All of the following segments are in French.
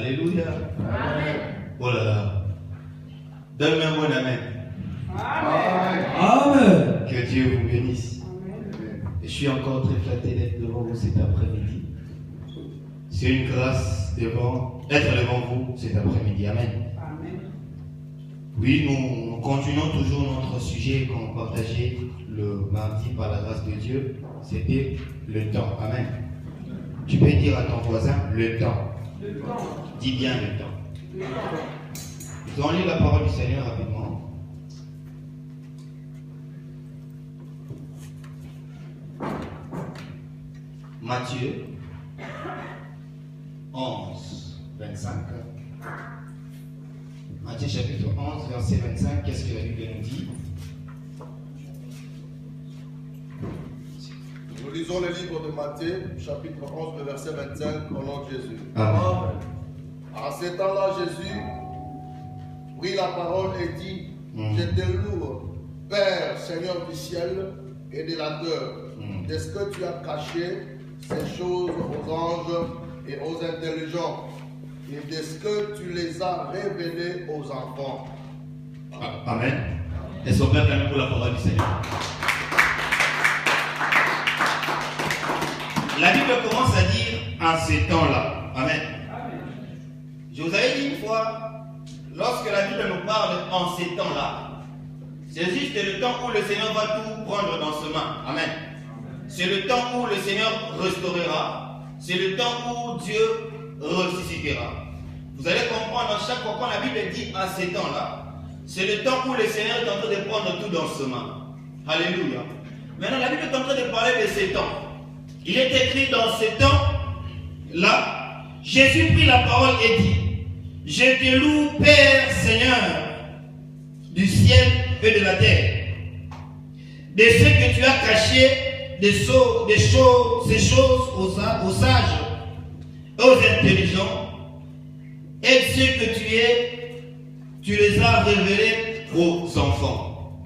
Alléluia. Amen. Oh là là. Donne-moi un bon amen. Amen. Amen. Que Dieu vous bénisse. Amen. Et je suis encore très flatté d'être devant vous cet après-midi. C'est une grâce d'être devant vous cet après-midi. Amen. Amen. Oui, nous continuons toujours notre sujet qu'on partageait le mardi par la grâce de Dieu. C'était le temps. Amen. Tu peux dire à ton voisin le temps. Le temps. Dis bien le temps. Le temps. Nous allons lire la parole du Seigneur rapidement. Matthieu 11, 25. Matthieu chapitre 11, verset 25. Qu'est-ce que la Bible nous dit? Nous lisons le livre de Matthieu, chapitre 11, le verset 25, au nom de Jésus. Amen. À ce temps-là, Jésus prit la parole et dit, Je te loue, Père, Seigneur du ciel et de la terre, de ce que tu as caché ces choses aux anges et aux intelligents, et de ce que tu les as révélées aux enfants. Amen. Et son Père pour la parole du Seigneur. La Bible commence à dire en ces temps-là. Amen. Je vous avais dit une fois, lorsque la Bible nous parle en ces temps-là, c'est juste le temps où le Seigneur va tout prendre dans ses mains. Amen. C'est le temps où le Seigneur restaurera. C'est le temps où Dieu ressuscitera. Vous allez comprendre, à chaque fois quand la Bible dit en ces temps-là, c'est le temps où le Seigneur est en train de prendre tout dans ses mains. Alléluia. Maintenant, la Bible est en train de parler de ces temps. Il est écrit dans ces temps-là, Jésus prit la parole et dit, Je te loue, Père, Seigneur, du ciel et de la terre, de ce que tu as caché, ces choses aux sages et aux intelligents, et ce que tu les as révélés aux enfants.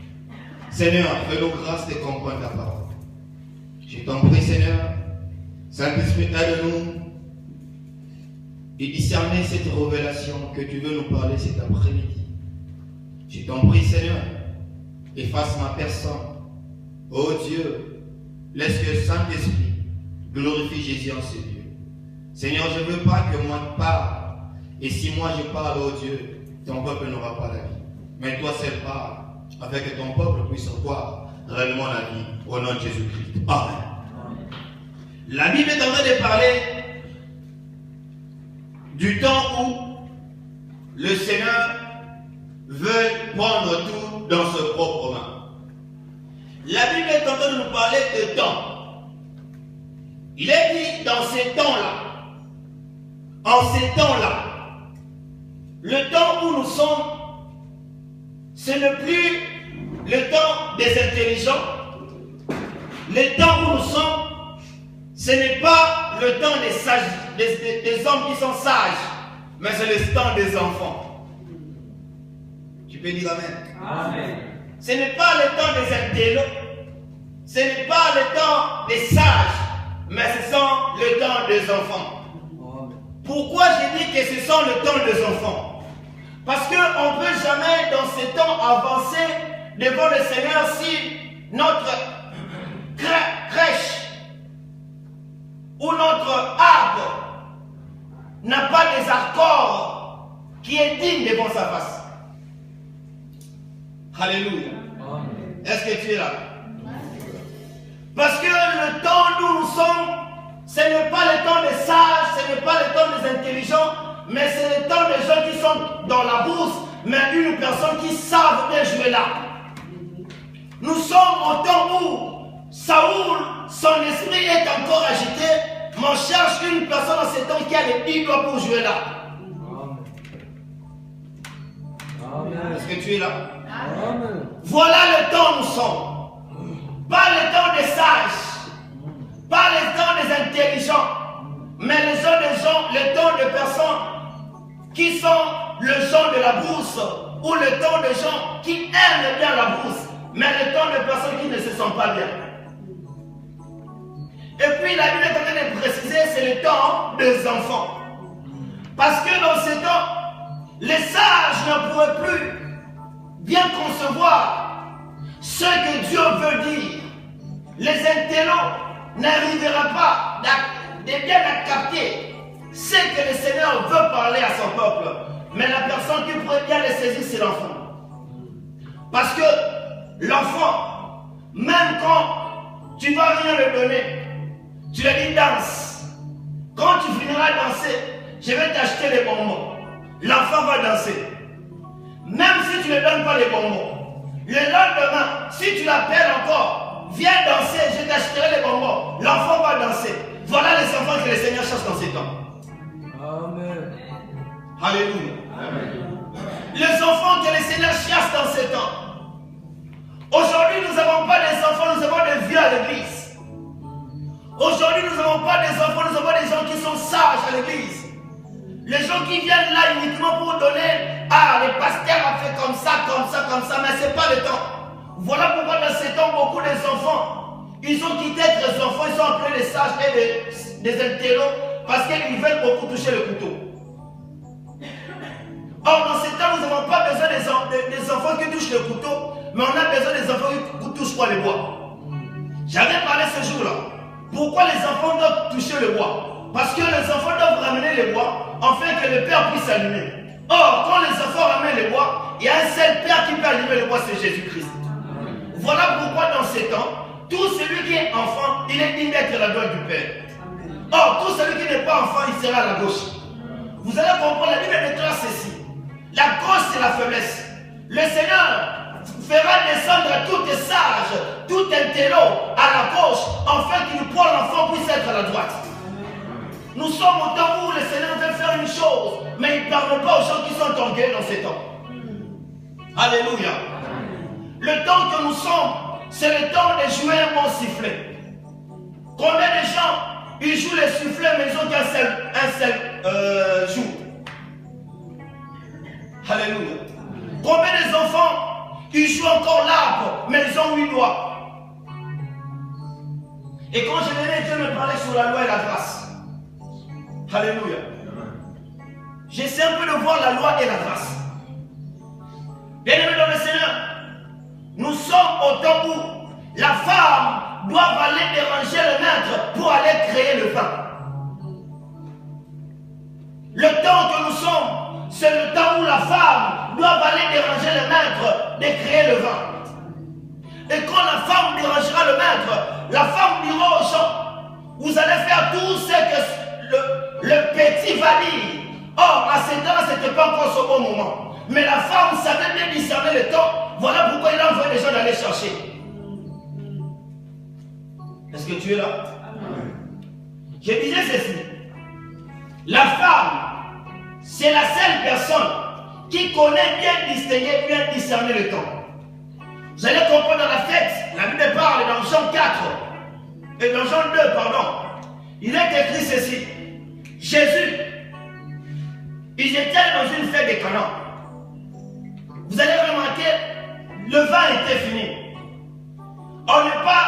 Seigneur, fais-nous grâce de comprendre ta parole. Je t'en prie, Seigneur, Saint-Esprit, aide-nous et discerner cette révélation que tu veux nous parler cet après-midi. Je t'en prie, Seigneur, efface ma personne. Oh Dieu, laisse que Saint-Esprit glorifie Jésus en ce lieu. Seigneur, je ne veux pas que moi je parle. Et si moi je parle, oh Dieu, ton peuple n'aura pas la vie. Mais toi seul parle, afin que ton peuple puisse voir réellement la vie au nom de Jésus-Christ. Amen. La Bible est en train de parler du temps où le Seigneur veut prendre tout dans ses propres mains. La Bible est en train de nous parler de temps. Il est dit dans ces temps-là, en ces temps-là, le temps où nous sommes, ce n'est plus le temps des intelligents. Le temps où nous sommes, ce n'est pas le temps des sages, des hommes qui sont sages, mais c'est le temps des enfants. Tu peux dire Amen. Amen. Ce n'est pas le temps des intelligents, ce n'est pas le temps des sages, mais ce sont le temps des enfants. Pourquoi j'ai dit que ce sont le temps des enfants? Parce qu'on ne peut jamais dans ces temps avancer devant le Seigneur si notre crèche ou notre arbre n'a pas des accords qui est digne devant sa face. Alléluia. Est-ce que tu es là? Parce que le temps où nous sommes, ce n'est pas le temps des sages, ce n'est pas le temps des intelligents, mais c'est le temps des gens qui sont dans la bourse, mais une personne qui savent bien jouer là. Nous sommes au temps où Saoul, son esprit est encore agité, mais on cherche une personne dans ce temps qui a les 10 doigts pour jouer là. Est-ce que tu es là? Amen. Voilà le temps où nous sommes. Pas le temps des sages, pas le temps des intelligents, mais le temps de personnes qui sont le genre de la bourse, ou le temps de gens qui aiment bien la bourse, mais le temps de personnes qui ne se sentent pas bien. Et puis la Bible est en train de préciser, c'est le temps des enfants. Parce que dans les sages ne pourraient plus bien concevoir ce que Dieu veut dire. Les intellos n'arriveront pas de bien à capter ce que le Seigneur veut parler à son peuple. Mais la personne qui pourrait bien les saisir, c'est l'enfant. Parce que l'enfant, même quand tu ne vas rien lui donner, tu lui dis danse. Quand tu finiras de danser, je vais t'acheter les bonbons. L'enfant va danser. Même si tu ne donnes pas les bonbons, le lendemain, si tu l'appelles encore, viens danser, je t'achèterai les bonbons. L'enfant va danser. Voilà les enfants que le Seigneur cherche dans ces temps. Amen. Alléluia. Amen. Les enfants que le Seigneur cherche dans ces temps. Aujourd'hui, nous n'avons pas des enfants, nous avons des vieux à l'église. Aujourd'hui, nous n'avons pas des enfants, nous avons des gens qui sont sages à l'église. Les gens qui viennent là uniquement pour donner, le pasteur a fait comme ça, mais ce n'est pas le temps. Voilà pourquoi dans ces temps, beaucoup des enfants, ils ont quitté être enfants, ils sont appelés des sages et des intellos parce qu'ils veulent beaucoup toucher le couteau. Or, dans ces temps, nous n'avons pas besoin des enfants qui touchent le couteau, mais on a besoin des enfants qui touchent quoi, le bois. J'avais parlé ce jour-là. Pourquoi les enfants doivent toucher le bois? Parce que les enfants doivent ramener le bois afin que le Père puisse allumer. Or, quand les enfants ramènent le bois, il y a un seul Père qui peut allumer le bois, c'est Jésus-Christ. Voilà pourquoi dans ces temps, tout celui qui est enfant, il est digne d'être à la droite du Père. Or, tout celui qui n'est pas enfant, il sera à la gauche. Vous allez comprendre, la Bible déclare ceci. La gauche, c'est la faiblesse. Le Seigneur fera descendre tout sage, tout intello à la gauche, afin qu'il pour l'enfant puisse être à la droite. Nous sommes au temps où le Seigneur veut faire une chose, mais il ne parle pas aux gens qui sont orgueilleux dans ces temps. Alléluia. Le temps que nous sommes, c'est le temps de jouer un bon sifflet. Combien de gens, ils jouent les sifflets, mais ils ont qu'un seul jour. Alléluia. Combien des enfants, ils jouent encore l'arbre, mais ils ont 8 doigts. Et quand je venais, Dieu me parlait sur la loi et la grâce. Alléluia. J'essaie un peu de voir la loi et la grâce. Bien-aimés dans le Seigneur, nous sommes au temps où la femme doit aller déranger le maître pour aller créer le pain. Le temps que nous sommes, c'est le temps où la femme doit aller déranger le maître de créer le vin. Et quand la femme dérangera le maître, la femme dira aux gens, vous allez faire tout ce que le petit va dire. Or, à ce temps-là, ce n'était pas encore ce bon moment. Mais la femme savait bien discerner le temps. Voilà pourquoi il a envoyé les gens d'aller chercher. Est-ce que tu es là? Je disais ceci. La femme, c'est la seule personne qui connaît bien distinguer, bien discerner le temps. Vous allez comprendre dans la fête, la Bible parle dans Jean 4 et dans Jean 2, pardon. Il est écrit ceci. Jésus, ils étaient dans une fête de Canaan. Vous allez remarquer, le vin était fini. On n'est pas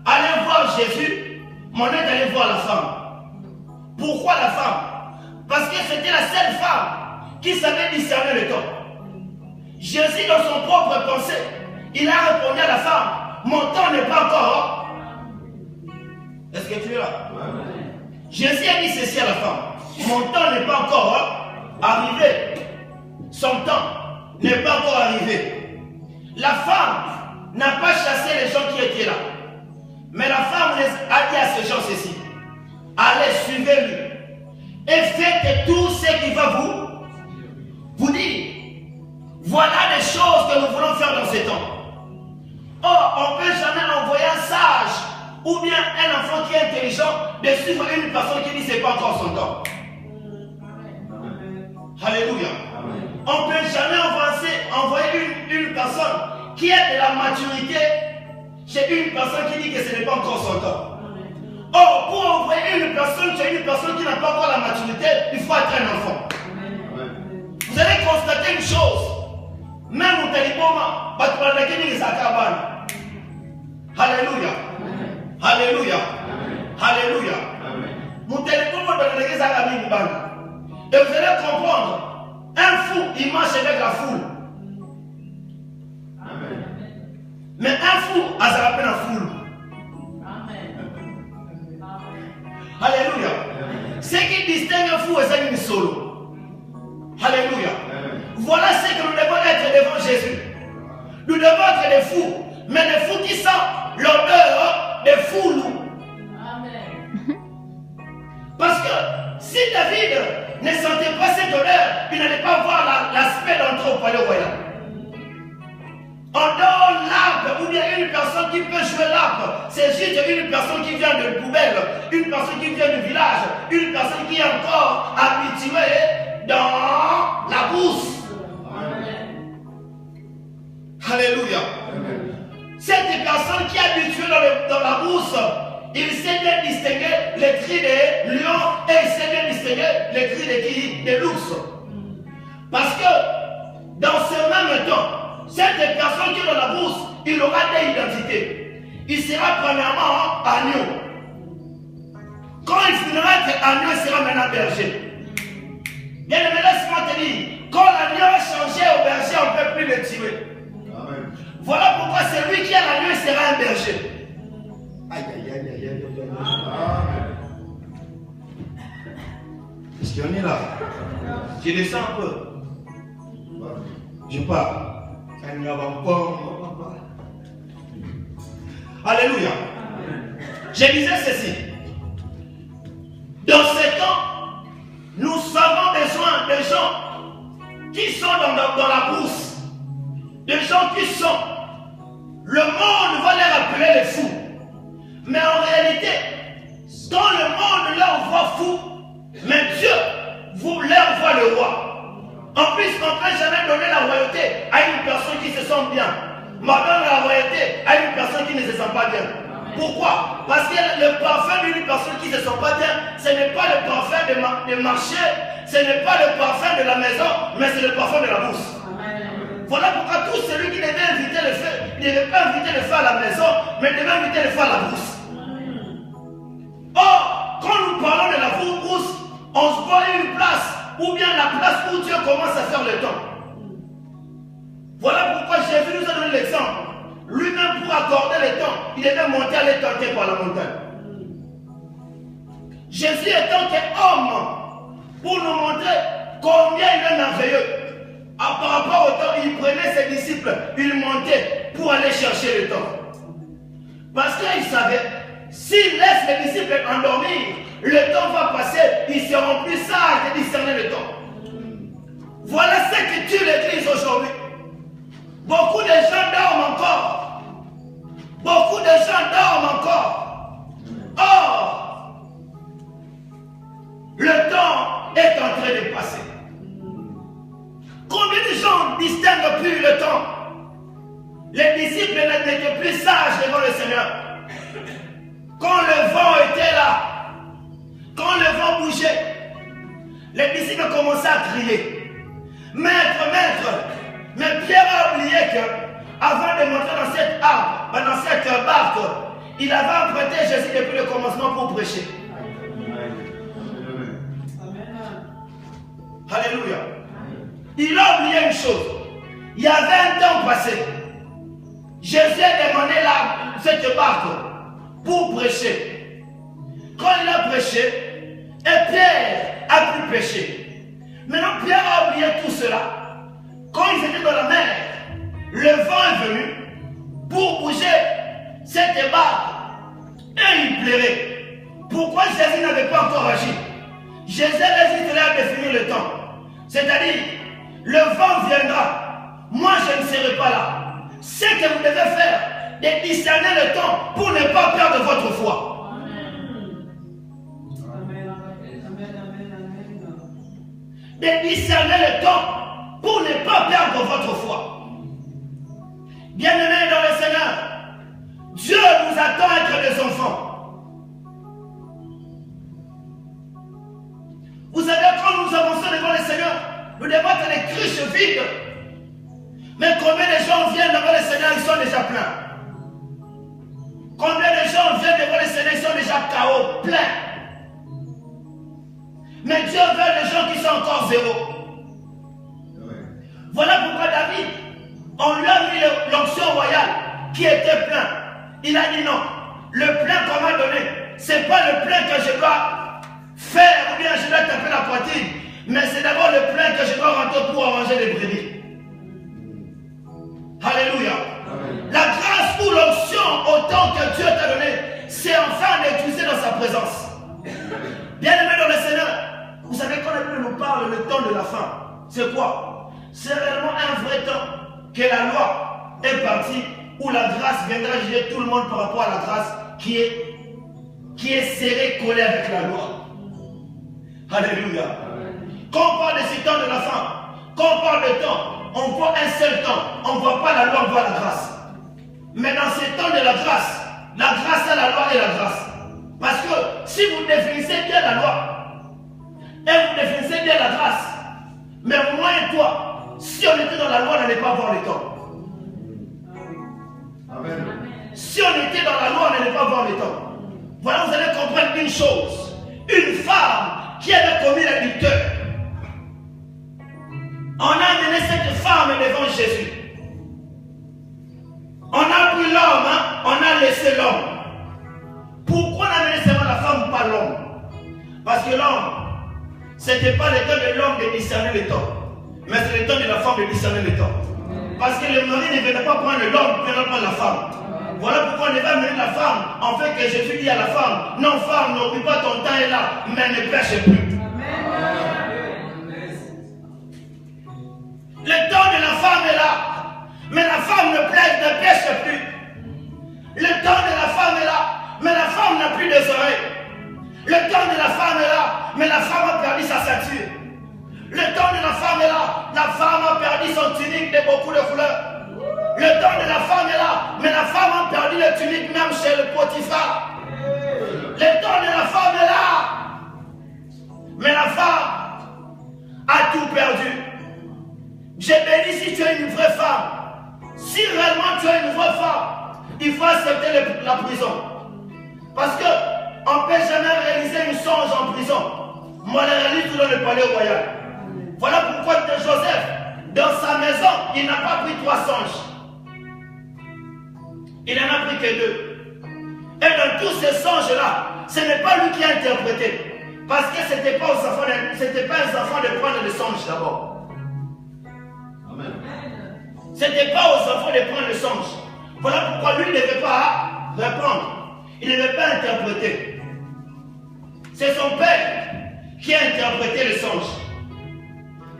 allé voir Jésus, mais on est allé voir la femme. Pourquoi la femme? Parce que c'était la seule femme qui savait discerner le temps. Jésus, dans son propre pensée, il a répondu à la femme, mon temps n'est pas encore. Est-ce que tu es là? Jésus a dit ceci à la femme, mon temps n'est pas encore arrivé. Son temps n'est pas encore arrivé. La femme n'a pas chassé les gens qui étaient là. Mais la femme a dit à ces gens ceci, allez, suivez-lui et faites tout ce qu'il va vous dire. Voilà les choses que nous voulons faire dans ces temps. Or, on ne peut jamais envoyer un sage ou bien un enfant qui est intelligent de suivre une personne qui dit que ce n'est pas encore son temps. Alléluia. On ne peut jamais envoyer une personne qui a de la maturité chez une personne qui dit que ce n'est pas encore son temps. Or, pour envoyer une personne chez une personne qui n'a pas encore la maturité, il faut être un enfant. Vous allez constater une chose. Même au Taliboma, Alléluia. Alléluia. Alléluia. Et vous allez comprendre Un fou, il marche avec la foule. Mais un fou, ça s'appelle la foule. Alléluia. Ce qui distingue un fou et ça qui est solo. Alléluia. Voilà ce que nous devons être devant Jésus. Nous devons être des fous. Mais des fous qui sentent l'odeur des fous. Parce que si David ne sentait pas cette odeur, il n'allait pas voir l'aspect d'entrer au palais royal. En dehors l'arbre, ou bien une personne qui peut jouer l'arbre, c'est juste une personne qui vient de poubelle, une personne qui vient du village, une personne qui est encore habituée dans la bourse. Alléluia. Cette personne qui est habituée dans la bourse, il sait bien distinguer les cris des lions et il sait bien distinguer les cris des qui? Des l'ours. Parce que dans ce même temps, cette personne qui est dans la bourse, il aura des identités. Il sera premièrement agneau. Quand il finira d'être agneau, il sera maintenant berger. Bien aimé, laisse-moi te dire, quand l'agneau a changé au berger, on ne peut plus le tuer. Amen. Voilà pourquoi celui qui est l'agneau, il sera un berger. Aïe, aïe, aïe, aïe, aïe, aïe. Amen. Est-ce qu'il y en est là? Je descends un peu. Je pars. Alléluia. Je disais ceci. Dans ce temps, nous avons besoin de gens qui sont dans la bourse. Des gens qui sont. Le monde va les appeler les fous. Mais en réalité, quand le monde leur voit fou, mais Dieu leur voit le roi. En plus, on ne peut jamais donner la royauté à une personne qui se sent bien. On donne la royauté à une personne qui ne se sent pas bien. Pourquoi? Parce que le parfum d'une personne qui ne se sent pas bien, ce n'est pas le parfum de marché, ce n'est pas le parfum de la maison, mais c'est le parfum de la bourse. Voilà pourquoi tout celui qui devait inviter le feu, il ne devait pas inviter le feu à la maison, mais devait inviter le feu à la bourse. Or, quand nous parlons de la bourse, on se voit une place, ou bien la place où Dieu commence à faire le temps. Voilà pourquoi Jésus nous a donné l'exemple. Lui-même, pour accorder le temps, il devait monter à les tenter par la montagne. Jésus étant qu'homme, pour nous montrer combien il est merveilleux. Par rapport au temps, il prenait ses disciples, il montait pour aller chercher le temps. Parce qu'il savait, s'il laisse les disciples endormir, le temps va passer, ils seront plus sages de discerner le temps. Voilà ce que tue l'Église aujourd'hui. Beaucoup de gens dorment encore. Beaucoup de gens dorment encore. Or, le temps est en train de passer. Combien de gens distinguent plus le temps? Les disciples n'étaient plus sages devant le Seigneur. Quand le vent était là, quand le vent bougeait, les disciples commençaient à crier. Maître, maître. Mais Pierre a oublié qu'avant de monter dans cette arbre, dans cette barque, il avait emprunté Jésus depuis le commencement pour prêcher. Alléluia. Il a oublié une chose. Il y avait un temps passé. Jésus a demandé cette barque pour prêcher. Quand il a prêché, et Pierre a pu pêcher. Maintenant, Pierre a oublié tout cela. Quand ils étaient dans la mer, le vent est venu pour bouger cette barque. Et il pleurait. Pourquoi Jésus n'avait pas encore agi? Jésus hésitait à définir le temps. C'est-à-dire, le vent viendra. Moi, je ne serai pas là. Ce que vous devez faire, c'est discerner le temps pour ne pas perdre votre foi. Amen. De discerner le temps pour ne pas perdre votre foi. Bien-aimés dans le Seigneur, Dieu nous attend être des enfants. Vous savez, quand nous avançons devant le Seigneur, nous devons être des cruches vides. Mais combien de gens viennent devant le Seigneur, ils sont déjà pleins. Combien de gens viennent devant le Seigneur, ils sont déjà KO, pleins. Mais Dieu veut des gens qui sont encore zéro. était plein. Il a dit non. Le plein qu'on m'a donné, ce n'est pas le plein que je dois faire ou bien je dois taper la poitrine. Mais c'est d'abord le plein que je dois rentrer pour arranger les brebis. Alléluia. La grâce ou l'onction, autant que Dieu t'a donné, c'est enfin d'utiliser dans sa présence. Bien-aimé dans le Seigneur, vous savez quand la Bible nous parle le temps de la fin, c'est quoi? C'est réellement un vrai temps que la loi est partie, où la grâce viendra juger tout le monde par rapport à la grâce qui est serrée, collée avec la loi. Alléluia. Quand on parle de ce temps de la fin, quand on parle de temps, on voit un seul temps. On ne voit pas la loi, on voit la grâce. Mais dans ce temps de la grâce est la loi et la grâce. Parce que si vous définissez bien la loi, et vous définissez bien la grâce, mais moi et toi, si on était dans la loi, on n'allait pas voir le temps. Amen. Si on était dans la loi, on n'allait pas voir le temps. Voilà, vous allez comprendre une chose. Une femme qui avait commis l'adultère, on a amené cette femme devant Jésus. On a pris l'homme, hein? On a laissé l'homme. Pourquoi on a amené seulement la femme, pas l'homme? Parce que l'homme, ce n'était pas le temps de l'homme de discerner le temps, mais c'est le temps de la femme de discerner le temps. Parce que le mari ne venait pas prendre l'homme, il venait prendre la femme. Voilà pourquoi on devait amener la femme. En fait, que Jésus dit à la femme, non femme, n'oublie pas ton temps est là, mais ne pêche plus. Le temps de la femme est là, mais la femme ne pêche plus. Le temps de la femme est là, mais la femme n'a plus des oreilles. Le temps de la femme est là, mais la femme a perdu sa ceinture. Le temps de la femme est là, la femme a perdu son tunique de beaucoup de couleurs. Le temps de la femme est là, mais la femme a perdu le tunique même chez le Potiphar. Le temps de la femme est là, mais la femme a tout perdu. J'ai béni si tu es une vraie femme. Si réellement tu es une vraie femme, il faut accepter la prison. Parce qu'on ne peut jamais réaliser une songe en prison. Moi, je réalise tout dans le palais royal. Voilà pourquoi Joseph, dans sa maison, il n'a pas pris 3 songes. Il n'en a pris que 2. Et dans tous ces songes-là, ce n'est pas lui qui a interprété. Parce que ce n'était pas aux enfants de prendre le songe d'abord. Ce n'était pas aux enfants de prendre le songe. Voilà pourquoi lui ne devait pas répondre. Il ne devait pas interpréter. C'est son père qui a interprété le songe.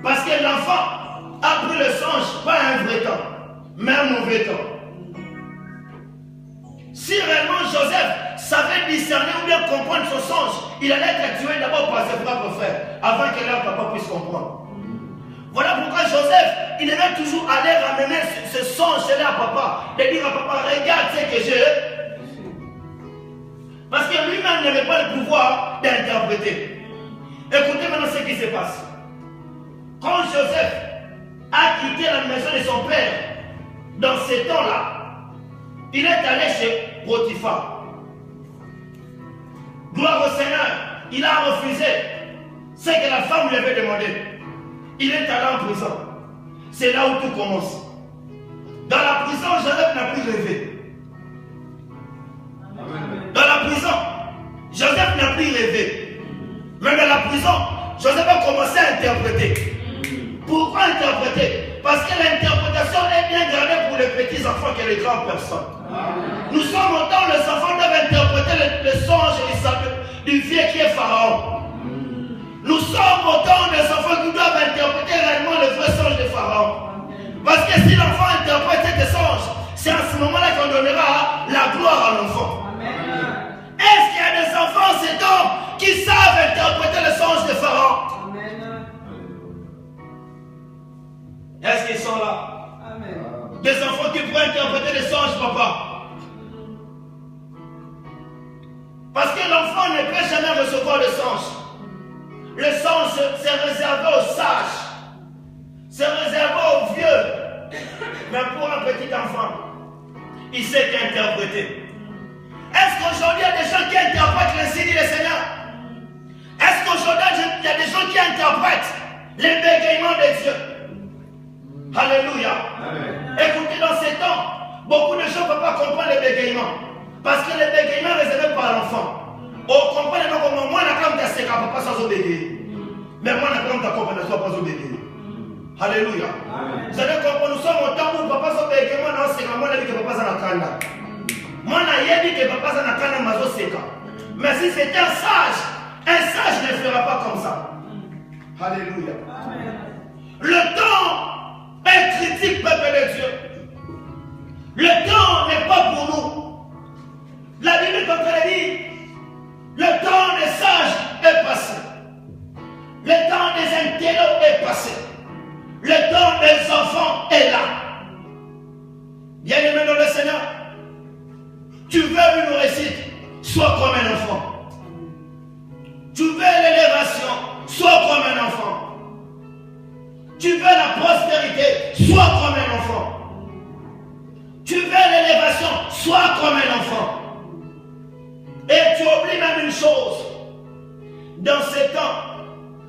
Parce que l'enfant a pris le songe, pas un vrai temps, mais un mauvais temps. Si réellement Joseph savait discerner ou bien comprendre son songe, il allait être tué d'abord par ses propres frères, avant que leur papa puisse comprendre. Voilà pourquoi Joseph, il devait toujours aller ramener ce songe-là à papa, de dire à papa, regarde ce que j'ai. Parce que lui-même n'avait pas le pouvoir d'interpréter. Écoutez maintenant ce qui se passe. Quand Joseph a quitté la maison de son père, dans ces temps-là, il est allé chez Potiphar. Gloire au Seigneur, il a refusé ce que la femme lui avait demandé. Il est allé en prison. C'est là où tout commence. Dans la prison, Joseph n'a plus rêvé. Dans la prison, Joseph n'a plus rêvé. Mais dans la prison, Joseph a commencé à interpréter. Pourquoi interpréter? Parce que l'interprétation est bien gardée pour les petits enfants que les grandes personnes. Nous sommes autant, les enfants doivent interpréter le songe du vieux qui est Pharaon. Nous sommes autant des enfants qui doivent interpréter réellement le vrai songe de Pharaon. Parce que si l'enfant interprète ce songe, c'est à ce moment-là qu'on donnera la gloire à l'enfant. Est-ce qu'il y a des enfants en ces temps qui savent interpréter le songe de Pharaon? Est-ce qu'ils sont là? Amen. Des enfants qui pourraient interpréter les songes, papa. Parce que l'enfant ne peut jamais recevoir le songe. Le songe, c'est réservé aux sages. C'est réservé aux vieux. Mais pour un petit enfant, il sait qu'interpréter. Est-ce qu'aujourd'hui, il y a des gens qui interprètent les signes du Seigneur? Est-ce qu'aujourd'hui, il y a des gens qui interprètent les bégaiements des dieux? Alléluia. Amen. Écoutez, dans ces temps, Beaucoup de gens ne peuvent pas comprendre les bégaiements. Parce que les bégaiements réservés par l'enfant. On comprend donc comment moi, on a quand même des séquelles, papa sans bégayer. Mais moi, on a quand même des comprendre, soit pas bégayer. Alléluia. Vous allez comprendre, nous sommes au temps où papa sans bégayer, moi, non, c'est quand moi, on a dit que papa sans la canne. Moi, on a dit que papa sans la canne, mazo séquelle. Mais si c'était un sage ne fera pas comme ça. Alléluia. Le temps est critique, peuple de Dieu. Le temps n'est pas pour nous. La Bible est en train de dire, le temps des sages est passé. Le temps des intellos est passé. Le temps des enfants est là. Bien-aimé dans le Seigneur, tu veux une réussite, sois comme un enfant. Tu veux l'élévation, sois comme un enfant. Tu veux la prospérité, sois comme un enfant. Tu veux l'élévation, sois comme un enfant. Et tu oublies même une chose. Dans ces temps,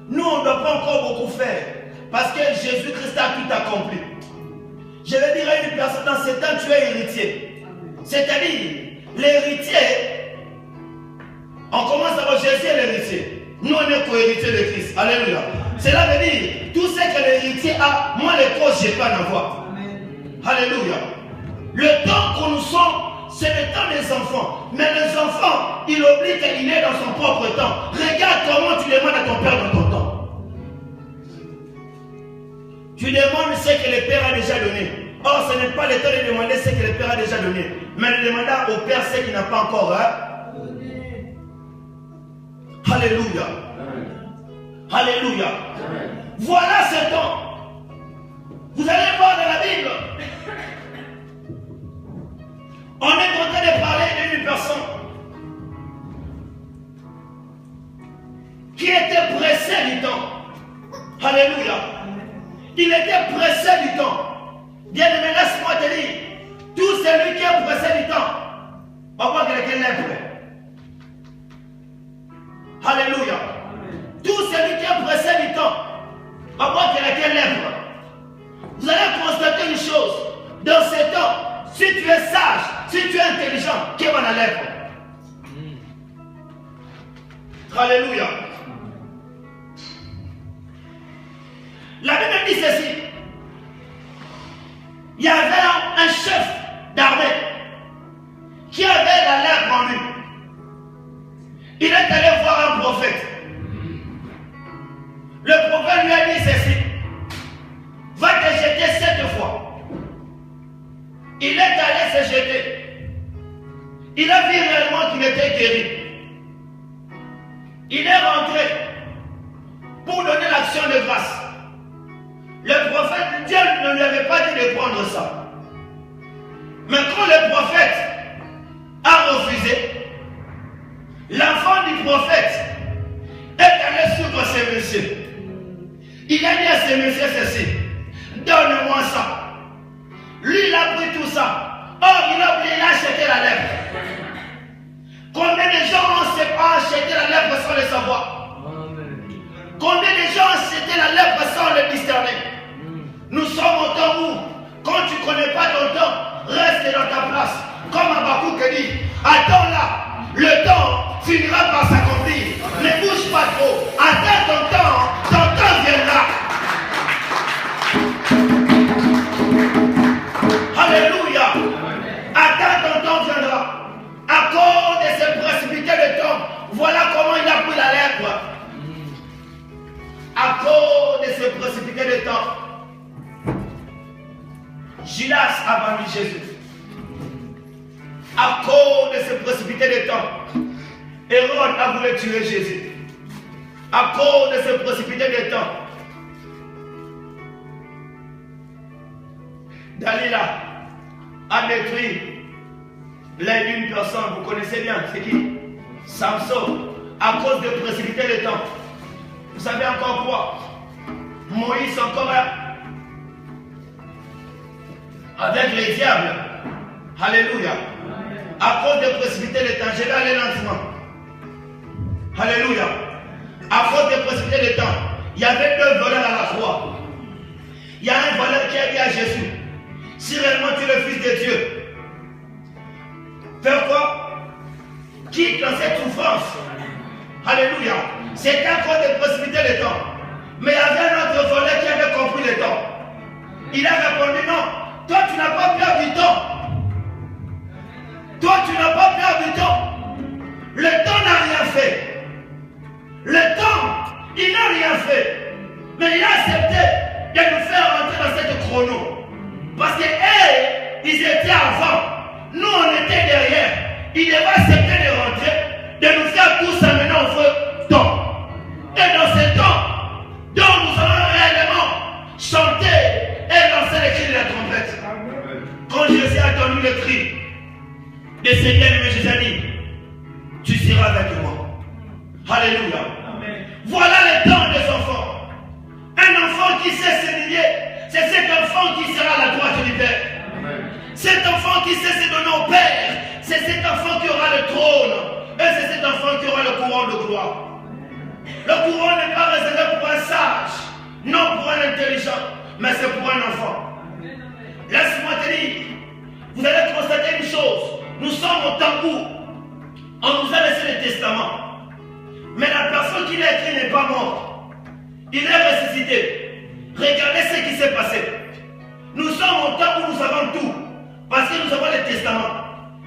nous on ne doit pas encore beaucoup faire. Parce que Jésus-Christ a tout accompli. Je vais dire à une personne, dans ces temps, tu es héritier. C'est-à-dire, l'héritier, on commence à voir Jésus est l'héritier. Nous on est co-héritier de Christ. Alléluia. Cela veut dire, tout ce que l'héritier a, moi les causes, je ne peux pas en avoir. Alléluia. Le temps que nous sommes, c'est le temps des enfants. Mais les enfants, il oublie qu'il est dans son propre temps. Regarde comment tu demandes à ton père dans ton temps. Tu demandes ce que le père a déjà donné. Or, ce n'est pas le temps de demander ce que le père a déjà donné. Mais de demander au père ce qu'il n'a pas encore donné. Alléluia. Alléluia. Voilà ce temps. Vous allez voir dans la Bible. On est en train de parler d'une personne qui était pressé du temps. Alléluia. Il était pressé du temps. Bien aimé, laisse-moi te dire, tout celui qui est pressé du temps, on va voir quelqu'un lèvre. Alléluia. Tout celui qui est pressé du temps, on va voir quelqu'un lèvre. Vous allez constater une chose, dans ces temps, si tu es sage, si tu es intelligent, qui va la lèvre? Alléluia. La Bible dit ceci. Il y avait un chef d'armée qui avait la lèvre en lui. Il est allé voir un prophète. Le prophète lui a dit ceci. Va te jeter 7 fois. Il est allé se jeter. Il a vu réellement qu'il était guéri. Il est rentré pour donner l'action de grâce. Le prophète, Dieu ne lui avait pas dit de prendre ça. Mais quand le prophète a refusé, l'enfant du prophète est allé sur ce monsieur. Il a dit à ce monsieur ceci, donne-moi ça. Lui, il a pris tout ça. Or, il a oublié, il a acheté la lèvre. Combien de gens ont acheté la lèvre sans le savoir? Combien de gens ont acheté la lèvre sans le discerner? Nous sommes au temps où, quand tu ne connais pas ton temps, reste dans ta place. Comme Habakkuk dit, attends là, le temps finira par s'accomplir. Ne bouge pas trop. Attends ton temps viendra. Alléluia. Attends, ton temps viendra. À cause de ce précipité de temps, voilà comment il a pris la lèvre. À cause de ce précipité de temps, Judas a vendu Jésus. À cause de ce précipité de temps, Hérode a voulu tuer Jésus. À cause de ce précipité de temps, Dalila a détruit l'œil d'une personne, vous connaissez bien, c'est qui? Samson, à cause de précipité de temps. Vous savez encore quoi? Moïse encore avec les diables. Alléluia. À cause de précipité de temps, je vais aller lentement. Alléluia. À cause de précipité de temps, il y avait 2 voleurs à la croix. Il y a un voleur qui a dit à Jésus, si réellement tu es le Fils de Dieu, faire quoi? Quitte dans cette souffrance. Alléluia. C'est un cause de précipiter le temps. Mais il y avait un autre volet qui avait compris le temps. Il a répondu non. Toi, tu n'as pas perdu du temps. Toi, tu n'as pas perdu du temps. Le temps n'a rien fait. Le temps, il n'a rien fait. Mais il a accepté de nous faire rentrer dans cette chrono. Parce que ils étaient avant. Nous, on était derrière. Il devait accepter de rentrer, de nous faire tous amener au feu temps. Et dans ce temps, dont nous allons réellement chanter et lancer les cris de la trompette. Quand Jésus a entendu le cri de ses bien-aimés, Jésus a dit, tu seras avec moi. Alléluia. Amen. Voilà le temps des enfants. Un enfant qui sait s'élever, c'est cet enfant qui sera à la droite du Père. Cet enfant qui sait se donner au Père, c'est cet enfant qui aura le trône. Et c'est cet enfant qui aura le courant de gloire. Le courant n'est pas réservé pour un sage, non pour un intelligent, mais c'est pour un enfant. Laisse-moi te dire, vous allez constater une chose. Nous sommes au temps où on nous a laissé le testament. Mais la personne qui l'a écrit n'est pas morte. Il est ressuscité. Regardez ce qui s'est passé. Nous sommes au temps où nous avons tout. Parce que nous avons le testament.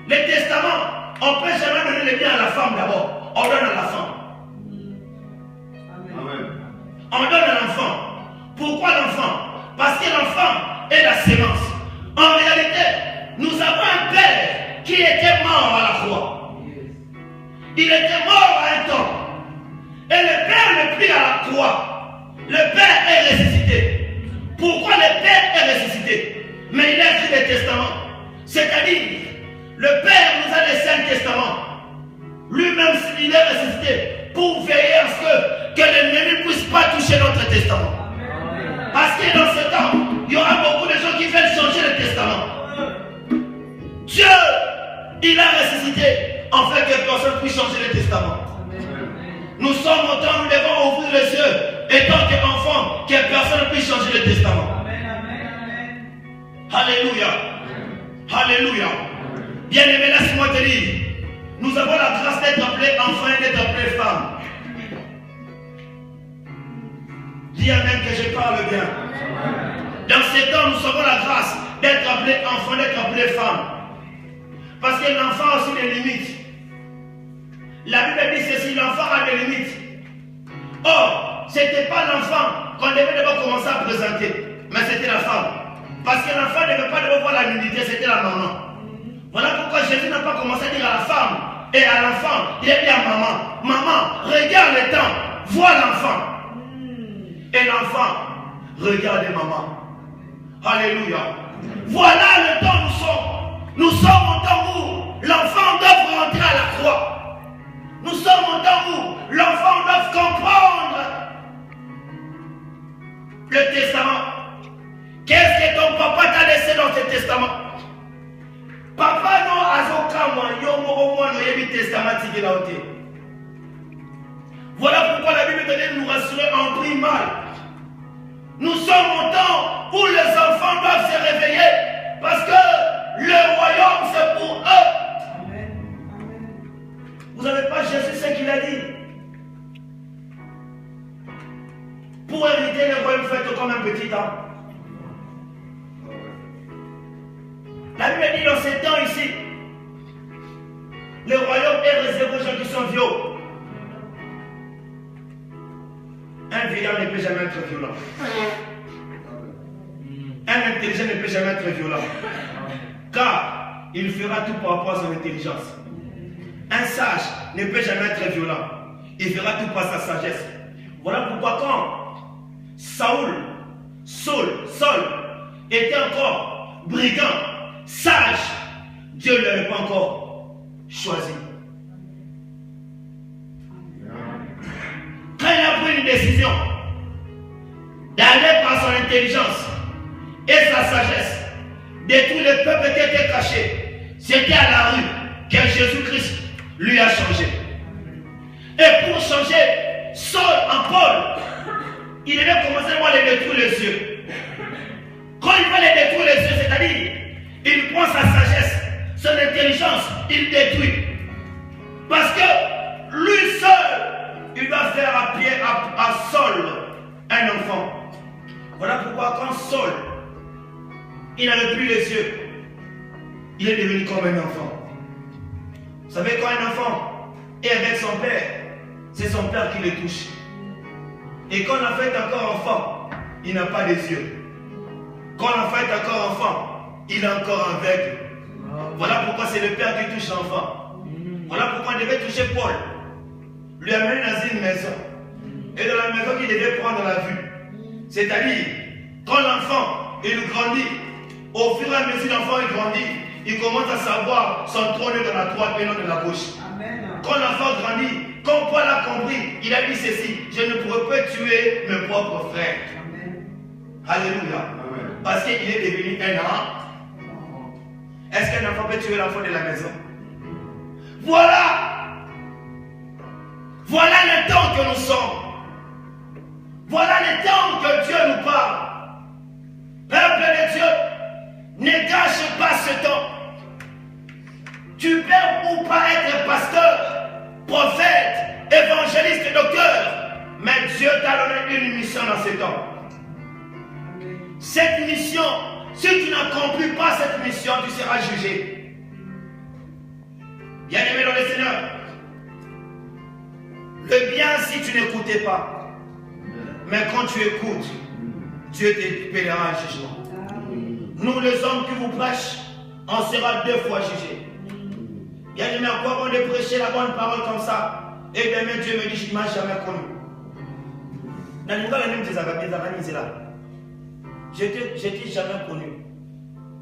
Le testament, on ne peut jamais donner le bien à la femme d'abord. On donne à la femme. Amen. On donne à l'enfant. Pourquoi l'enfant? Parce que l'enfant est la sémence. En réalité, nous avons un père qui était mort à la croix. Il était mort à un temps. Et le père n'est plus à la croix. Le père est ressuscité. Pourquoi le père est ressuscité? Mais il a écrit le testament. C'est-à-dire, le père nous a laissé un testament. Lui-même, il est ressuscité pour veiller à ce que l'ennemi ne puisse pas toucher notre testament. Parce que dans ce temps, il y aura beaucoup de gens qui veulent changer le testament. Dieu, il a ressuscité en fait que personne puisse changer le testament. Nous sommes au temps où nous devons ouvrir les yeux et tant qu'enfants, que personne ne puisse changer le testament. Alléluia. Alléluia. Bien-aimé, laisse-moi te dire, nous avons la grâce d'être appelés enfants et d'être appelés femmes. Dis Amen que je parle bien. Dans ces temps, nous avons la grâce d'être appelés enfants, d'être appelés femmes. Parce que l'enfant a aussi des limites. La Bible dit ceci, l'enfant a des limites. Or, ce n'était pas l'enfant qu'on devait d'abord commencer à présenter, mais c'était la femme. Parce que l'enfant ne devait pas d'abord voir la nudité, c'était la maman. Voilà pourquoi Jésus n'a pas commencé à dire à la femme et à l'enfant, il a dit à maman, maman, regarde le temps, vois l'enfant. Et l'enfant, regarde maman. Alléluia. Voilà le temps où nous sommes. Nous sommes au temps où l'enfant doit rentrer à la croix. Nous sommes au temps où l'enfant doit comprendre le testament. Qu'est-ce que ton papa t'a laissé dans ce testament? Papa non azokama yo moko mwana yebi testament tikela ote. Voilà pourquoi la Bible donne nous rassurer en prix mal. Nous sommes au temps où les enfants doivent se réveiller parce que le royaume c'est pour eux. Amen. Vous n'avez pas Jésus ce qu'il a dit. Pour hériter le royaume, faites comme un petit temps. La Bible dit dans ces temps ici, le royaume est réservé aux gens qui sont vieux. Un vieillard ne peut jamais être violent. Un intelligent ne peut jamais être violent. Car il fera tout par rapport à son intelligence. Un sage ne peut jamais être violent. Il fera tout par sa sagesse. Voilà pourquoi quand Saul était encore brigand, sage, Dieu ne l'avait pas encore choisi. Quand il a pris une décision d'aller par son intelligence et sa sagesse de tous les peuples qui étaient cachés, c'était à la rue que Jésus-Christ lui a changé. Et pour changer Saul en Paul, il devait commencer à les détruire les yeux. Quand il va les détruire les yeux, c'est-à-dire, il prend sa sagesse, son intelligence, il détruit. Parce que lui seul, il doit faire à pied, à Saul, un enfant. Voilà pourquoi quand Saul, il n'avait plus les yeux, il est devenu comme un enfant. Vous savez, quand un enfant est avec son père, c'est son père qui le touche. Et quand l'enfant est encore enfant, il n'a pas les yeux. Quand l'enfant est encore enfant, il est encore aveugle. Voilà pourquoi c'est le père qui touche l'enfant. Voilà pourquoi on devait toucher Paul. Lui amener dans une maison. Et dans la maison, il devait prendre la vue. C'est-à-dire, quand l'enfant, il grandit, au fur et à mesure l'enfant il grandit, il commence à savoir son trône dans la droite et non de la gauche. Amen. Quand l'enfant grandit, quand Paul a compris, il a dit ceci: je ne pourrais pas tuer mes propres frères. Amen. Alléluia. Amen. Parce qu'il est devenu un enfant. Est-ce qu'un enfant peut tuer l'enfant de la maison? Voilà. Voilà le temps que nous sommes. Voilà le temps que Dieu nous parle. Peuple de Dieu, ne gâche pas ce temps. Tu peux ou pas être pasteur, prophète, évangéliste, docteur, mais Dieu t'a donné une mission dans ce temps. Cette mission, si tu n'accomplis pas cette mission, tu seras jugé. Bien-aimé dans le Seigneur, le bien si tu n'écoutais pas, mais quand tu écoutes, Dieu t'épellera un jugement. Nous les hommes qui vous prêchent, on sera 2 fois jugés. Bien-aimé, encore on de prêcher la bonne parole comme ça, et demain Dieu me dit, je ne m'ai jamais connu. Je t'ai jamais connu.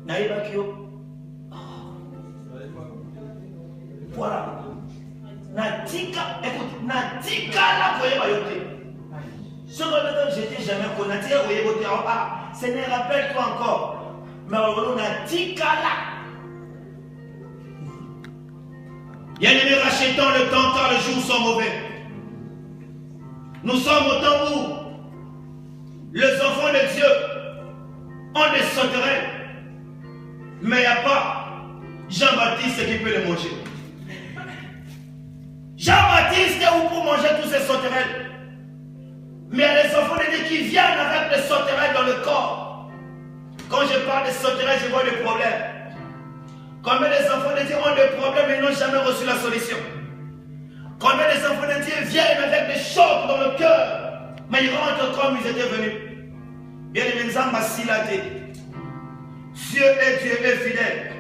Naïba Kyo. Voilà. Natika, écoute, Natika la koyeba yote. Ce que je t'ai jamais connu, Natika koyeba yote. Ah, ce ne rappelle-toi encore. Mais on a Natika là. Bien-aimés, rachetons le temps car les jours sont mauvais. Nous sommes au temps où les enfants de Dieu ont des sauterelles, mais il n'y a pas Jean-Baptiste qui peut les manger. Jean-Baptiste est où pour manger tous ces sauterelles? Mais il y a des enfants de Dieu qui viennent avec des sauterelles dans le corps. Quand je parle de sauterelles, je vois des problèmes. Combien des enfants de Dieu ont des problèmes et n'ont jamais reçu la solution? Combien des enfants de Dieu viennent avec des chocs dans le cœur, mais ils rentrent comme ils étaient venus? Bien aimé, Dieu est fidèle.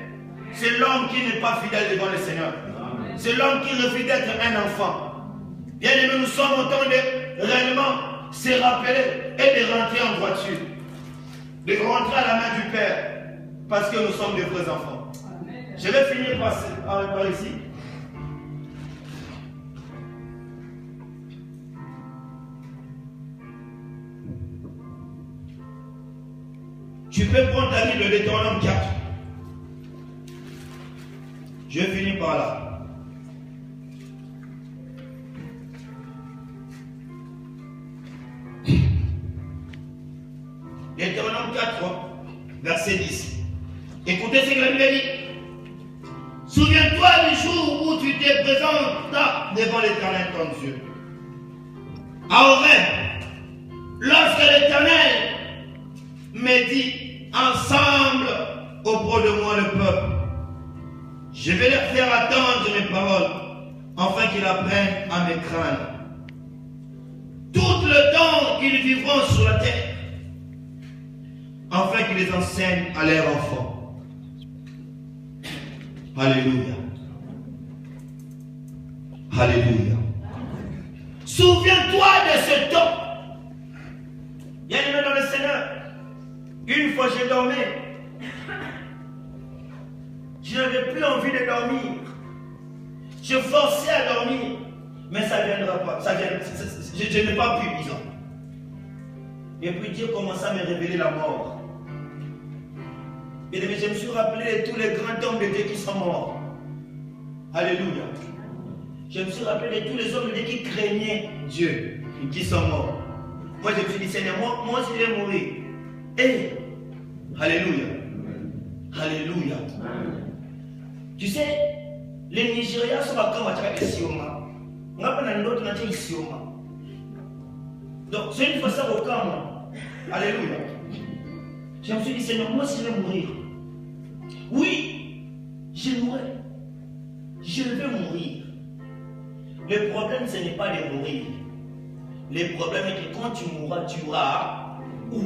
C'est l'homme qui n'est pas fidèle devant le Seigneur. C'est l'homme qui refuse d'être un enfant. Bien aimé, nous sommes au temps de réellement se rappeler et de rentrer en voiture. De rentrer à la main du Père. Parce que nous sommes des vrais enfants. Je vais finir par ici. Tu peux prendre ta Bible, le Deutéronome 4. Je vais finir par là. Deutéronome 4, verset 10. Écoutez ce que la Bible dit. Souviens-toi du jour où tu te présentas devant l'Éternel ton Dieu. À Horeb, lorsque l'Éternel me dit, ensemble auprès de moi le peuple, je vais leur faire attendre mes paroles, afin qu'ils apprennent à me craindre. Tout le temps qu'ils vivront sur la terre, afin qu'ils les enseignent à leurs enfants. Alléluia. Alléluia. Souviens-toi de ce temps. Bien-aimé dans le Seigneur, une fois j'ai dormi, je n'avais plus envie de dormir. Je forçais à dormir, mais ça ne viendra pas. Je n'ai pas pu, disons. Et puis Dieu commença à me révéler la mort. Et je me suis rappelé de tous les grands hommes de Dieu qui sont morts. Alléluia. Je me suis rappelé de tous les hommes de Dieu qui craignaient Dieu, qui sont morts. Moi je me suis dit, Seigneur, moi aussi je vais mourir. Et, alléluia. Alléluia. Tu sais, les Nigériens sont comme Isioma. On a pas d'autre nature Isioma. Donc, c'est une fois ça au camp. Alléluia. Je me suis dit, Seigneur, moi si je vais mourir. Oui, je mourrai. Je vais mourir. Le problème, ce n'est pas de mourir. Le problème est que quand tu mourras, tu auras où?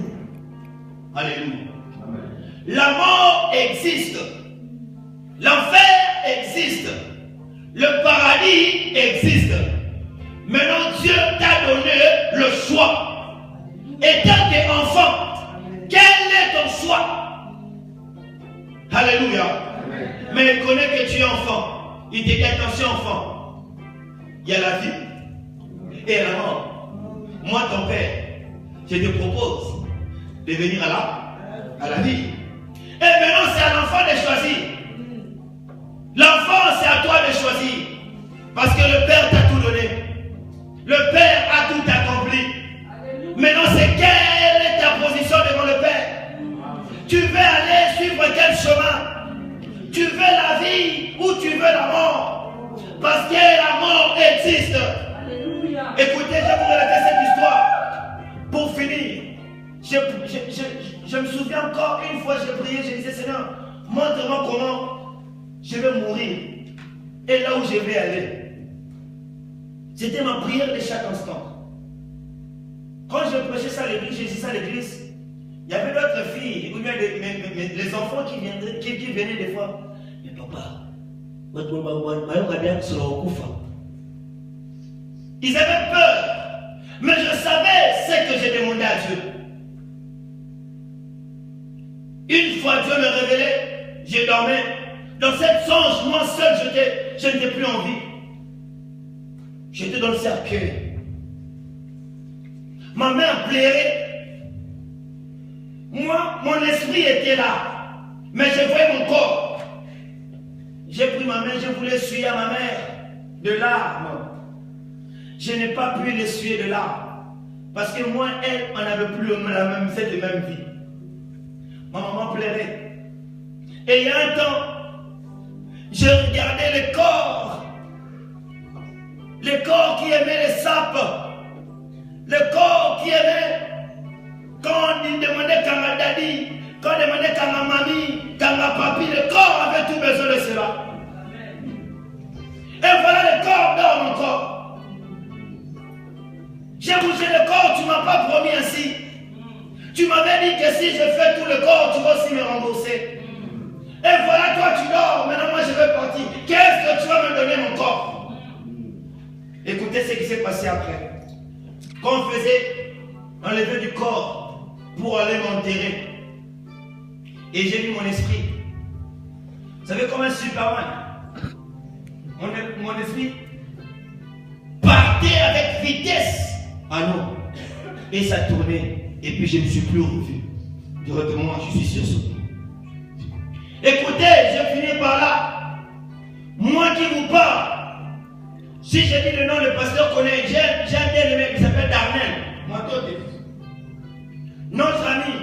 Alléluia. Amen. La mort existe. L'enfer existe. Le paradis existe. Maintenant, Dieu t'a donné le choix. Étant t'es enfant, quel est ton choix? Alléluia. Amen. Mais il connaît que tu es enfant. Il te dit attention enfant. Il y a la vie et la mort. Moi, ton père, je te propose de venir à la vie. Et maintenant, c'est à l'enfant de choisir. L'enfant, c'est à toi de choisir. Parce que le Père t'a tout donné. Le Père a tout accompli. Maintenant, c'est quelle est ta position devant le Père? Tu veux aller suivre quel chemin? Tu veux la vie ou tu veux la mort? Parce que la mort existe. Écoutez, je vais vous relater cette histoire. Pour finir, je me souviens encore une fois, j'ai prié, je disais, Seigneur, montre-moi comment je vais mourir et là où je vais aller. C'était ma prière de chaque instant. Quand je prêchais ça à l'église, je disais ça à l'église, il y avait d'autres filles, ou bien les enfants qui venaient des fois. Mais papa, ils avaient peur, mais je savais ce que j'ai demandé à Dieu. Une fois Dieu me révélait, je dormais. Dans cette songe, moi seul, je n'étais plus en vie. J'étais dans le cercueil. Ma mère plairait. Moi, mon esprit était là. Mais je voyais mon corps. J'ai pris ma main, je voulais essuyer à ma mère de larmes. Je n'ai pas pu l'essuyer de larmes. Parce que moi, elle, on n'avait plus cette même vie. Ma maman plairait. Et il y a un temps, je regardais le corps qui aimait les sapes, le corps qui aimait, quand il demandait qu'à ma daddy, quand il demandait qu'à ma mamie, qu'à ma papi, le corps avait tout besoin de cela. Et voilà le corps dans mon corps. J'ai bougé le corps, tu ne m'as pas promis ainsi. Tu m'avais dit que si je fais tout le corps, tu vas aussi me rembourser. Et voilà, toi tu dors, maintenant moi je vais partir. Qu'est-ce que tu vas me donner mon corps? Écoutez ce qui s'est passé après. Quand on faisait enlever du corps pour aller m'enterrer, et j'ai vu mon esprit. Vous savez comment Superman, mon esprit partait avec vitesse. Ah non. Et ça tournait. Et puis je ne me suis plus revu. Directement, je suis sursauté. Écoutez, je finis par là. Moi qui vous parle, si je dis le nom, le pasteur connaît, j'ai un bien-aimé qui s'appelle Darnel. Notre ami,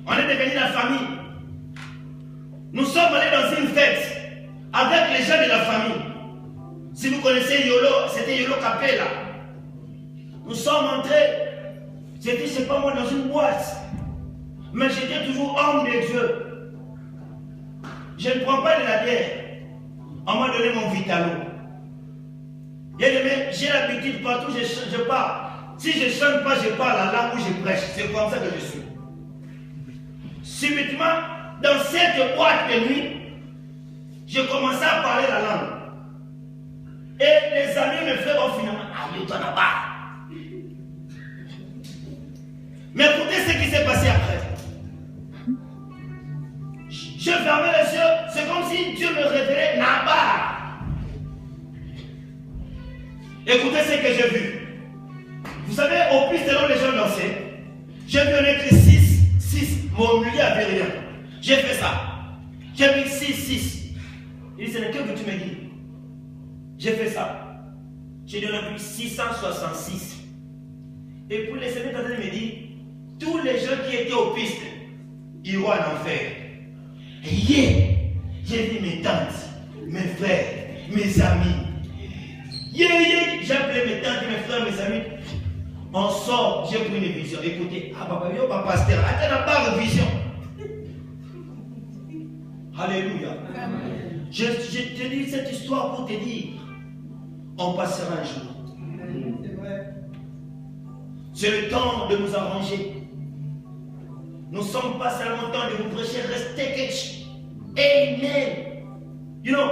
on est devenu la famille. Nous sommes allés dans une fête avec les gens de la famille. Si vous connaissez Yolo, c'était Yolo Capella. Nous sommes entrés, j'étais, je ne sais pas moi, dans une boîte. Mais j'étais toujours homme de Dieu. Je ne prends pas de la bière. On m'a donné mon Vitalo. J'ai l'habitude, partout je parle. Si je ne chante pas, je parle la langue où je prêche. C'est comme ça que je suis. Subitement, dans cette boîte de nuit, je commençais à parler la langue. Et les amis me faisaient finalement, allez, toi là-bas. Mais écoutez ce qui s'est passé après. Je fermais les yeux, c'est comme si Dieu me révélait là-bas. Écoutez ce que j'ai vu. Vous savez, au plus selon les gens dansaient, j'ai vu un écrit 6, mon milieu n'avait rien. J'ai fait ça. J'ai mis 6. Il dit, c'est lequel que tu me dis? J'ai fait ça. J'ai donné plus 666. Et puis les semaines quand il me dit, tous les gens qui étaient aux pistes iront en enfer. Et hier, j'ai vu mes tantes, mes frères, mes amis. J'ai appelé mes tantes, mes frères, mes amis. On sort, j'ai pris une vision. Écoutez, ah papa, yo papa pasteur, attends pas de vision. Alléluia. Je te dis cette histoire pour te dire, on passera un jour. C'est vrai. C'est le temps de nous arranger. Nous ne sommes pas seulement temps de vous prêcher, restez quelque. Amen. You know,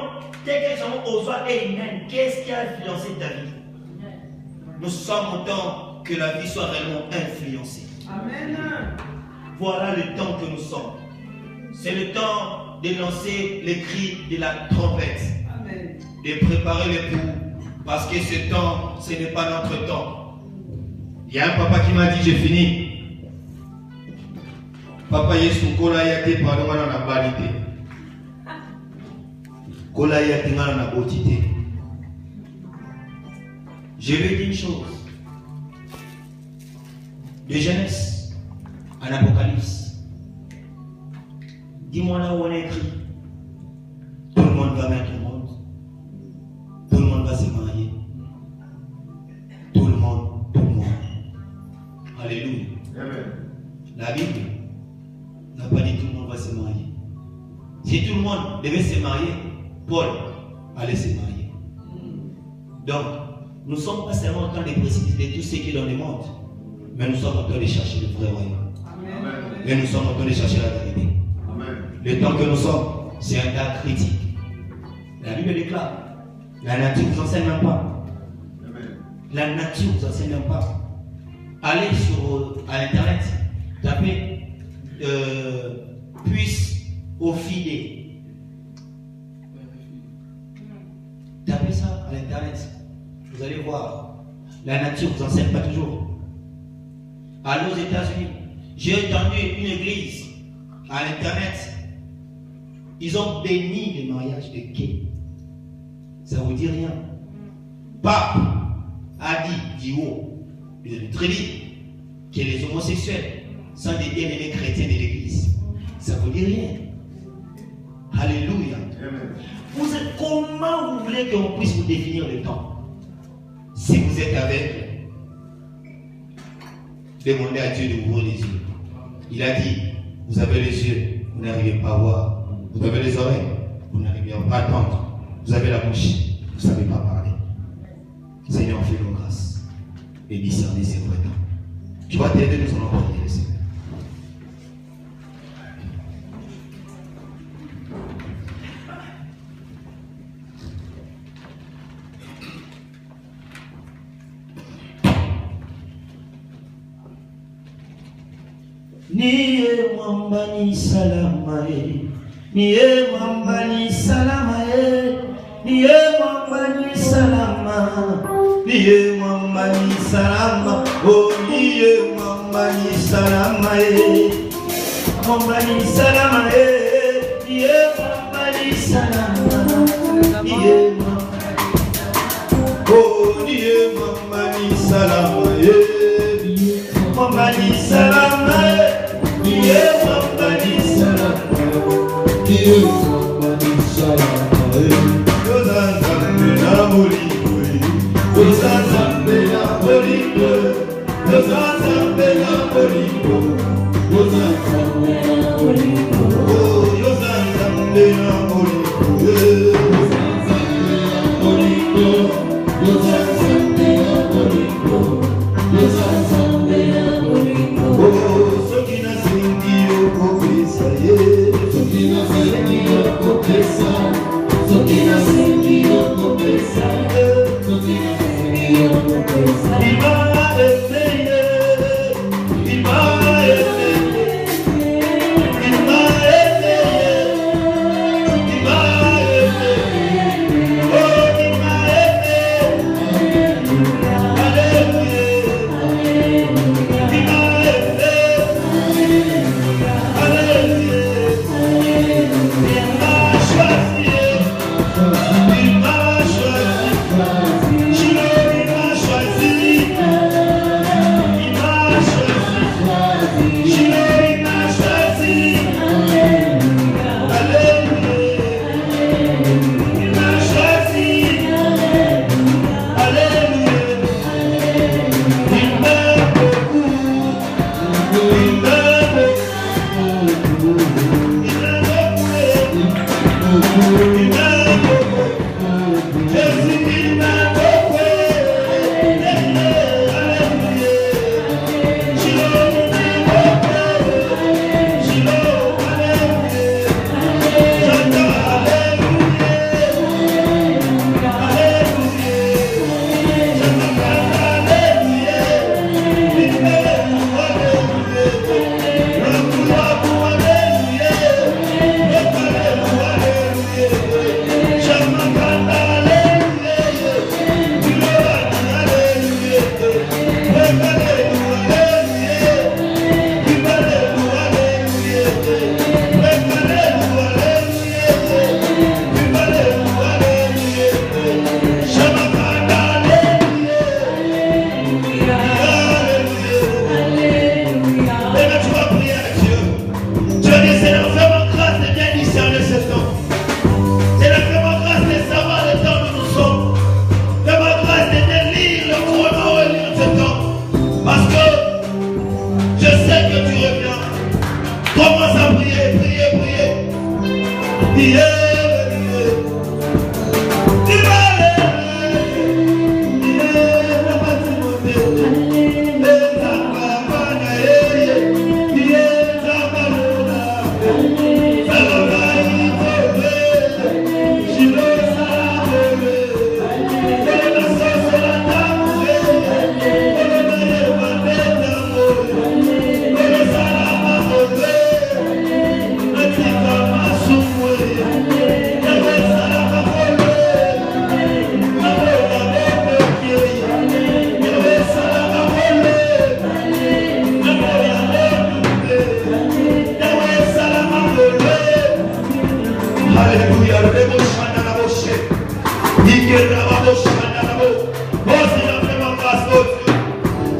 take quelque chose aux voix, amen. Qu'est-ce qui a influencé ta vie? Nous sommes au temps que la vie soit réellement influencée. Amen. Voilà le temps que nous sommes. C'est le temps de lancer les cris de la trompette. Amen. De préparer les poux. Parce que ce temps, ce n'est pas notre temps. Il y a un papa qui m'a dit, j'ai fini. Papa Yesu, kola yate pardon na balité. Kola yate na botité. Je lui dis une chose. De Genèse à l'Apocalypse. Dis-moi là où on est écrit. Tout le monde va mettre au monde. Tout le monde va se marier. Tout le monde, tout le monde. Alléluia. Amen. La Bible n'a pas dit tout le monde va se marier. Si tout le monde devait se marier, Paul allait se marier. Donc, nous ne sommes pas seulement en train de précipiter tout ce qui est dans le monde, mais nous sommes en train de chercher le vrai royaume. Amen. Et nous sommes en train de chercher la vérité. Amen. Le temps que nous sommes, c'est un temps critique. La Bible déclare, la nature ne vous enseigne même pas. Amen. La nature ne vous enseigne même pas. Allez à l'internet, tapez puisse au filet. Tapez ça à l'internet. Vous allez voir. La nature ne vous enseigne pas toujours. Allez aux États-Unis. J'ai entendu une église à l'internet. Ils ont béni le mariage de gays. Ça vous dit rien. Pape a dit haut, très vite, que les homosexuels sont des bien-aimés chrétiens de l'église. Ça vous dit rien. Alléluia. Amen. Comment vous voulez qu'on puisse vous définir le temps? Si vous êtes aveugle, demandez à Dieu de ouvrir les yeux. Il a dit, vous avez les yeux, vous n'arrivez pas à voir. Vous avez les oreilles, vous n'arrivez pas à entendre. Vous avez la bouche, vous ne savez pas parler. Seigneur, fais-nous grâce et discerner ces vrais temps. Tu vas t'aider, nous allons prier, Seigneur. Niye mwamba ni salama e, niye mwamba ni salama e, niye mwamba ni salama, niye mwamba ni salama, oh niye mwamba ni salama e, mwamba ni salama e, niye mwamba ni salama, niye mwamba, oh niye mwamba ni salama e, mwamba ni salama e. tu vas prier à Dieu. Tu vas dire, Seigneur, fais-moi grâce de bien discerner ce temps. Seigneur, fais-moi grâce de savoir le temps où nous sommes. Fais-moi grâce de lire le chrono et lire ce temps. Parce que je sais que tu reviens. Commence à prier, prier, prier. Prier.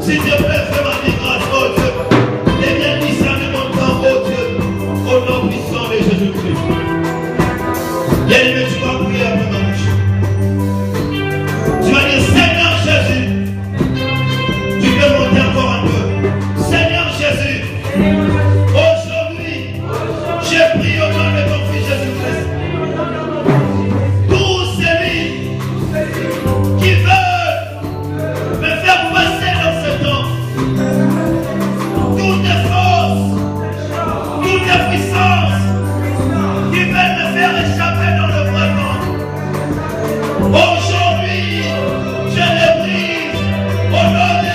S'il te plaît, fais-moi des grâces, oh Dieu. Et bien discerner mon temps, oh Dieu. Au nom puissant de Jésus-Christ. Bien-aimé, tu vas prier après ma bouche. Tu vas dire, Seigneur Jésus. Tu peux monter encore un peu. Seigneur Jésus. Aujourd'hui, j'ai prié au nom de ton Fils Jésus-Christ. Tous celui qui veut me faire passer dans ce temps. Toutes les forces, toutes les puissances qui veulent me faire échapper dans le vrai monde. Aujourd'hui, je les brise au nom de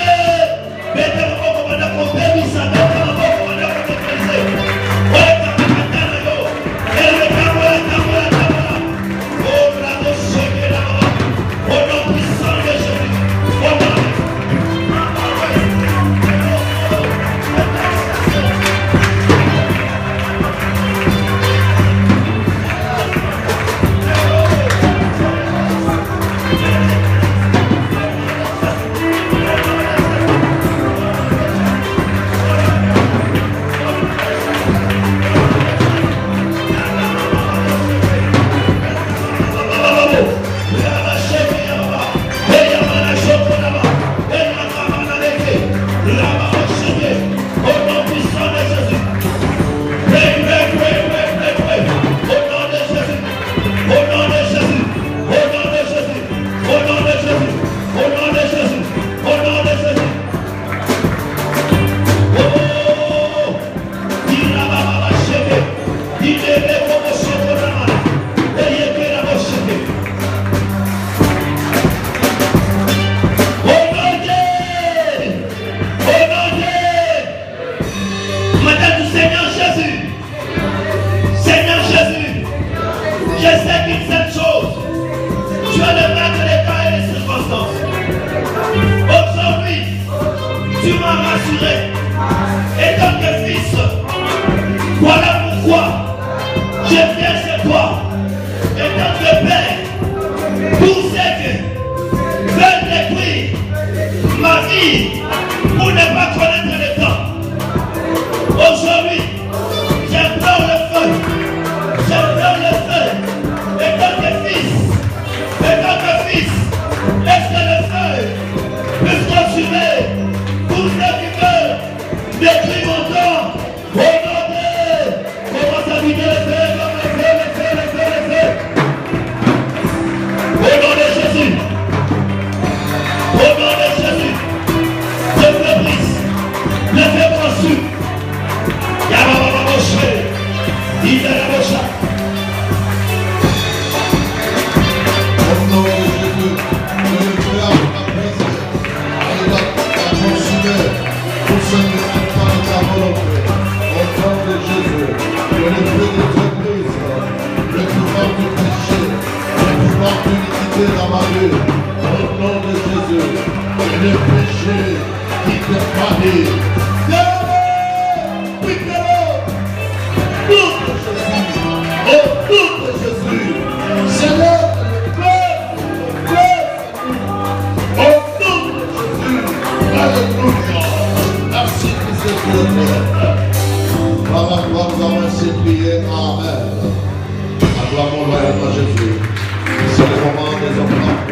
Alléluia. Merci, Seigneur. puisse crier Amen. Acclamons loyalement Jésus. C'est le moment des hommes.